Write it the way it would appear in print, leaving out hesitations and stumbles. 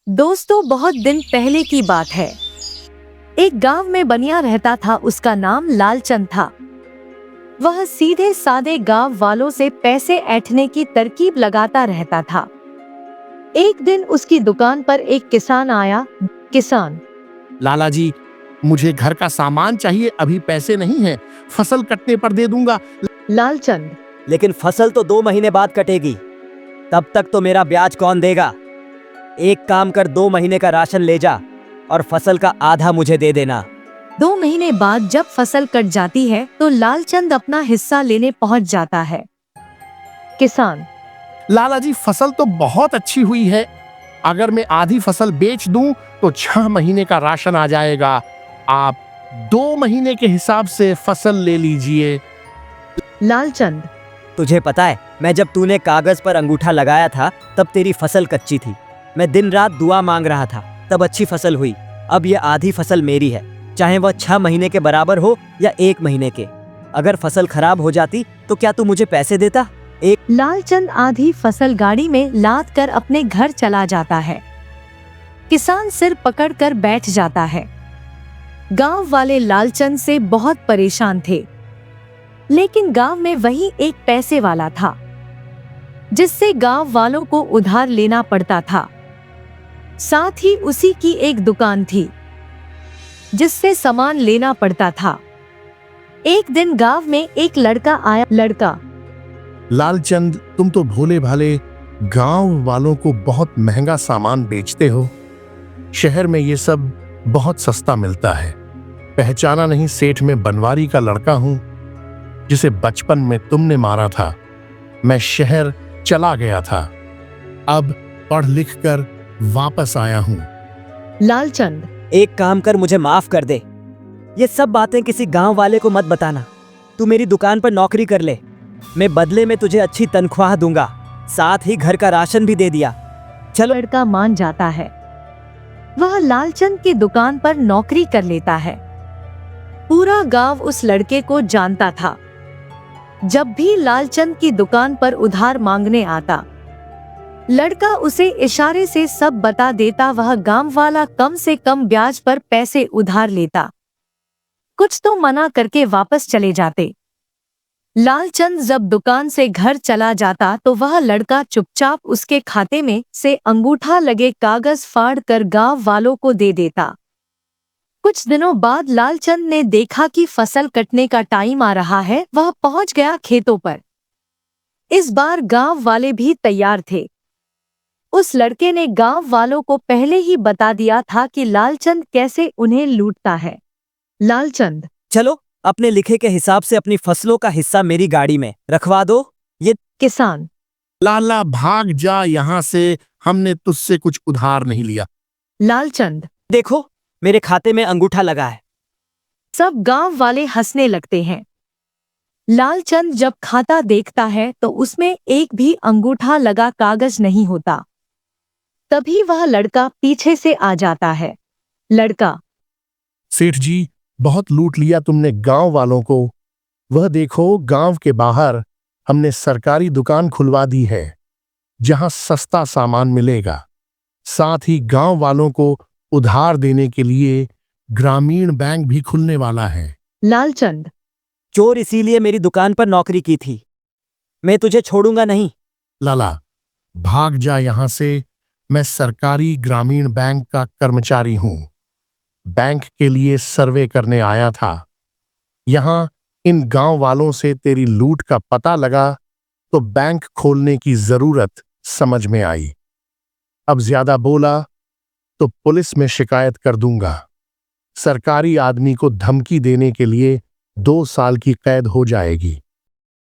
दोस्तों, बहुत दिन पहले की बात है। एक गांव में बनिया रहता था। उसका नाम लालचंद था। वह सीधे सादे गांव वालों से पैसे ऐंठने की तरकीब लगाता रहता था। एक दिन उसकी दुकान पर एक किसान आया। किसान: लाला जी, मुझे घर का सामान चाहिए, अभी पैसे नहीं हैं, फसल कटने पर दे दूंगा। लालचंद: लेकिन फसल तो 2 महीने बाद कटेगी, तब तक तो मेरा ब्याज कौन देगा? एक काम कर, 2 महीने का राशन ले जा और फसल का आधा मुझे दे देना। 2 महीने बाद जब फसल कट जाती है तो लालचंद अपना हिस्सा लेने पहुंच जाता है। किसान: लाला जी, फसल तो बहुत अच्छी हुई है, अगर मैं आधी फसल बेच दूं तो 6 महीने का राशन आ जाएगा। आप 2 महीने के हिसाब से फसल ले लीजिए। लालचंद: तुझे पता है, मैं जब तूने कागज पर अंगूठा लगाया था तब तेरी फसल कच्ची थी। मैं दिन रात दुआ मांग रहा था, तब अच्छी फसल हुई। अब ये आधी फसल मेरी है, चाहे वह 6 महीने के बराबर हो या 1 महीने के। अगर फसल खराब हो जाती तो क्या तू मुझे पैसे देता? लालचंद आधी फसल गाड़ी में लाद कर अपने घर चला जाता है। किसान सिर पकड़कर बैठ जाता है। गांव वाले लालचंद से बहुत परेशान थे, लेकिन गांव में वही एक पैसे वाला था जिससे गांव वालों को उधार लेना पड़ता था। साथ ही उसी की एक दुकान थी जिससे सामान लेना पड़ता था। एक दिन गांव में एक लड़का आया। लड़का: लालचंद, तुम तो भोले भाले गांव वालों को बहुत महंगा सामान बेचते हो। शहर में ये सब बहुत सस्ता मिलता है। पहचाना नहीं? सेठ में बनवारी का लड़का हूं, जिसे बचपन में तुमने मारा था। मैं शहर चला गया था, अब पढ़ लिख कर वापस आया हूं। लालचंद: एक काम कर, मुझे माफ कर दे। ये सब बातें किसी गांव वाले को मत बताना। तू मेरी दुकान पर नौकरी कर ले, मैं बदले में तुझे अच्छी तनख्वाह दूंगा, साथ ही घर का राशन भी दे दिया। चलो। लड़का मान जाता है। वह लालचंद की दुकान पर नौकरी कर लेता है। पूरा गांव उस लड़के को जानता था। जब भी लालचंद की दुकान पर उधार मांगने आता, लड़का उसे इशारे से सब बता देता। वह गांव वाला कम से कम ब्याज पर पैसे उधार लेता, कुछ तो मना करके वापस चले जाते। लालचंद जब दुकान से घर चला जाता तो वह लड़का चुपचाप उसके खाते में से अंगूठा लगे कागज फाड़ कर गांव वालों को दे देता। कुछ दिनों बाद लालचंद ने देखा कि फसल कटने का टाइम आ रहा है। वह पहुंच गया खेतों पर। इस बार गांव वाले भी तैयार थे। उस लड़के ने गांव वालों को पहले ही बता दिया था कि लालचंद कैसे उन्हें लूटता है। लालचंद: चलो, अपने लिखे के हिसाब से अपनी फसलों का हिस्सा मेरी गाड़ी में रखवा दो। ये किसान: लाला, भाग जा यहाँ से, हमने तुझसे कुछ उधार नहीं लिया। लालचंद: देखो, मेरे खाते में अंगूठा लगा है। सब गांव वाले हंसने लगते हैं। लालचंद जब खाता देखता है तो उसमें एक भी अंगूठा लगा कागज नहीं होता। तभी वह लड़का पीछे से आ जाता है। लड़का: सेठ जी, बहुत लूट लिया तुमने गांव वालों को। वह देखो, गांव के बाहर हमने सरकारी दुकान खुलवा दी है, जहां सस्ता सामान मिलेगा। साथ ही गांव वालों को उधार देने के लिए ग्रामीण बैंक भी खुलने वाला है। लालचंद: चोर इसीलिए मेरी दुकान पर नौकरी की थी, मैं तुझे छोड़ूंगा नहीं। लाला, भाग जा यहां से, मैं सरकारी ग्रामीण बैंक का कर्मचारी हूं। बैंक के लिए सर्वे करने आया था। यहां इन गांव वालों से तेरी लूट का पता लगा तो बैंक खोलने की जरूरत समझ में आई। अब ज्यादा बोला तो पुलिस में शिकायत कर दूंगा। सरकारी आदमी को धमकी देने के लिए 2 साल की कैद हो जाएगी।